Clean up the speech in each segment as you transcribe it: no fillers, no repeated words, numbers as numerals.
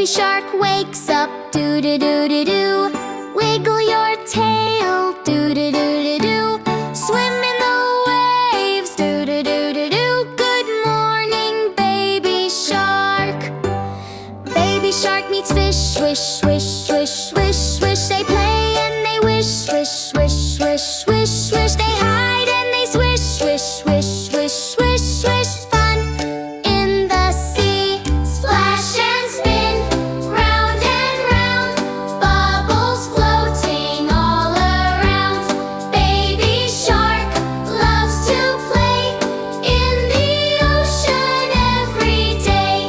shark wakes up, do-do-do-do-do. Wiggle your tail, do-do-do-do-do. Swim in the waves, do-do-do-do-do. Good morning, baby shark. Baby shark meets fish, swish, swish, swish, swish, swish. They play and they wish, swish, swish, swish, swish, swish. They hide and they swish, swish, swish, swish, swish, swish. Fun in the sea. Splash and spin, round and round. Bubbles floating all around. Baby shark loves to play in the ocean every day.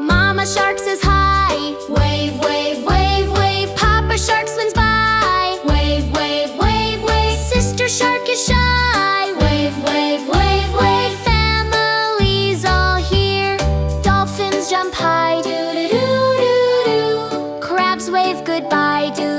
Mama shark says hi. Wave, wave, wave, wave. Papa shark swims by. Wave, wave, wave, wave. Sister shark is shy. Wave, wave, wave, wave. Family's all here. Dolphins jump high. Do-do-do-do-do. Crabs wave goodbye. Do